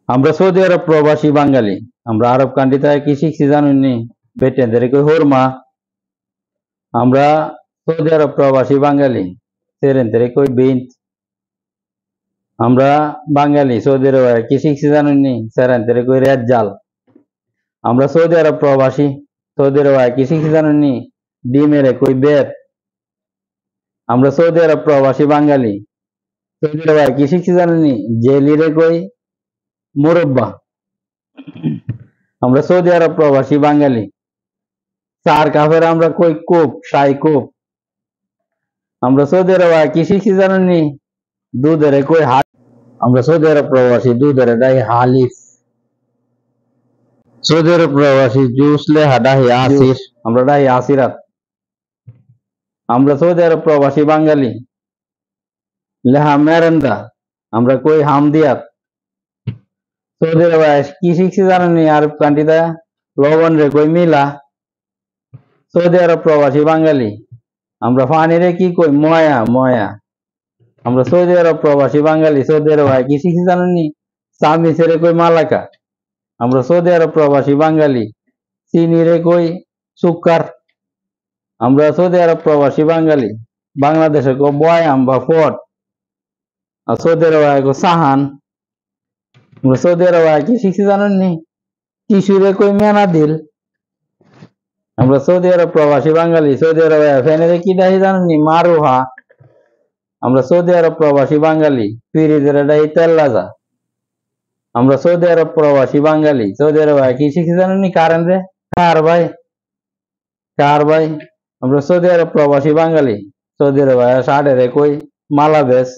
আমরা সৌদি আরব প্রবাসী বাঙালি। আমরা আরব কান্ট্রিতে কি শিখছি জানেননি? বেটেনদের কই হরমা। আমরা সৌদি আরব প্রবাসী বাঙালি। সেরেনদের কই বিন্ত। আমরা বাঙালি সৌদি আরব কি শিখছি জানেননি? সেরেনদের কই রেজ্জাল। আমরা সৌদি আরব প্রবাসী। সৌদি আরব কি শিখছি জানেননি? ডিমের কই বেত। আমরা সৌদি আরব প্রবাসী বাঙালি। সৌদি আরব কি শিখছি জানেননি? জেলিরে কই মুরব্বা। আমরা সৌদি আরব প্রবাসী বাঙালি। চার কাফের আমরা কই কোপ সাই কোপ। আমরা সৌদি আরব কি শিখছি জানেননি? দুধের কই হাত। আমরা সৌদি আরব প্রবাসী দুধের ডাই হালিফ। সৌদি আরব প্রবাসী জুস লেহা ডাহি আসির। আমরা ডাহি আসিরাত। আমরা সৌদি আরব প্রবাসী বাঙালি লেহা মেরেন্দা। আমরা কই হামদিয়াত। সৌদি আরব কি শিখছি জানেননি? আরব কান্ট্রিতে লবণ রে কই মিলা। সৌদি আরব প্রবাসী বাঙালি আমরা পানিরে কি কই ময়া ময়া। আমরা সৌদি আরব প্রবাসী বাঙালি সৌদি আরব কি শিখছি জানেননি? স্বামী ছেড়ে কই মালাকা। আমরা সৌদি আরব প্রবাসী বাঙালি চিনি রে কই সুকার। আমরা সৌদি আরব প্রবাসী বাঙালি বাংলাদেশে কো বয়াম বা ফট। আর সৌদি আরব কো সাহান। আমরা সৌদি আরব কি শিখছি জানেননি? টিসু রে কই মেনা দিল। আমরা সৌদি আরব প্রবাসী বাঙালি সৌদি আরব ফ্যানের কি ডাহি জানেননি? মারুহা। আমরা সৌদি আরব প্রবাসী বাঙালি ফিরিজের ডাহি তেল্লাজা। আমরা সৌদি আরব প্রবাসী বাঙালি সৌদি আরব কি শিখছি জানেননি? কারেন্ট রে কার ভাই কার ভাই। আমরা সৌদি আরব প্রবাসী বাঙালি সৌদি আরব ষাটের কই মালাবেস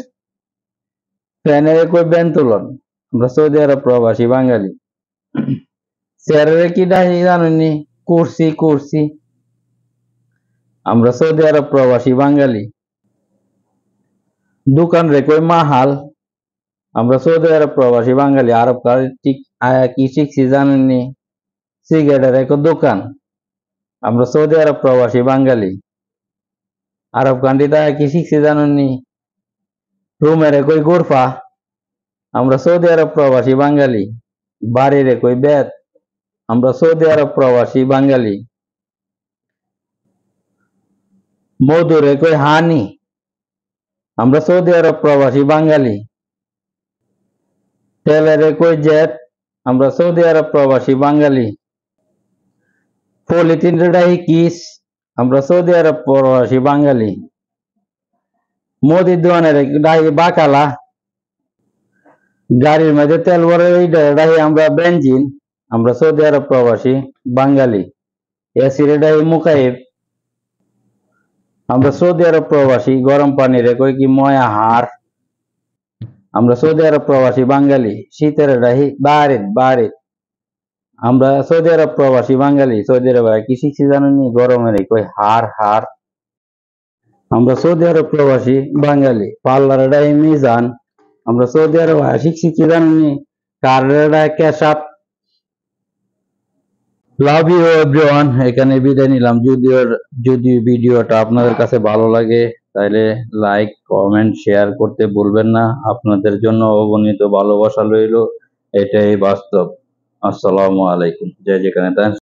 ফ্যানের কই বেন্তলন। আমরা সৌদি আরব প্রবাসী বাঙালি চেয়ারের কি ডাহি জানেননি? কুরসি কুরসি। আমরা সৌদি আরব প্রবাসী বাঙালি দোকান রে কই মাহাল। আমরা সৌদি আরব প্রবাসী বাঙালি আরব ঠিক কি শিখছি জানেননি? সিগারেটের এক দোকান। আমরা সৌদি আরব প্রবাসী বাঙালি আরব কান্ট্রিতে কি শিখছি জানেননি? রুমের কই গোরফা। আমরা সৌদি আরব প্রবাসী বাঙালি বাড়ির কই বেত। আমরা সৌদি আরব প্রবাসী বাঙালি মধুরে কই হানি। আমরা সৌদি আরব প্রবাসী বাঙালি তেলের কই জেট। আমরা সৌদি আরব প্রবাসী বাঙালি পলিথিন ডাহি কিস। আমরা সৌদি আরব প্রবাসী বাঙালি মোদির দোয়ানের ডাহি বাকালা। গাড়ির মধ্যে তেল ভরে ডাহি আমরা বেঞ্জিন। আমরা সৌদি আরব প্রবাসী বাঙালি এসির ডাহি মুকাইব। আমরা সৌদি আরব প্রবাসী গরম পানির কই কি ময়া হার। আমরা সৌদি আরব প্রবাসী বাঙালি শীতের ডাহি বারিদ বারিদ। আমরা সৌদি আরব প্রবাসী বাঙালি সৌদি আরব কি শিখছি জানেননি? গরমের কই হার হার। আমরা সৌদি আরব প্রবাসী বাঙালি পাল্লার ডাহি মিজান। আমরা সৌদি আরব শিখছি কি জানেননি? কারের ডাহি কেশাপ। Love you everyone. এখানে বিদায় নিলাম। যদি ভিডিওটা আপনাদের কাছে ভালো লাগে তাহলে লাইক কমেন্ট শেয়ার করতে ভুলবেন না। আপনাদের জন্য অগণিত ভালোবাসা রইল। এটাই বাস্তব। আসসালামু আলাইকুম। যে যেখানে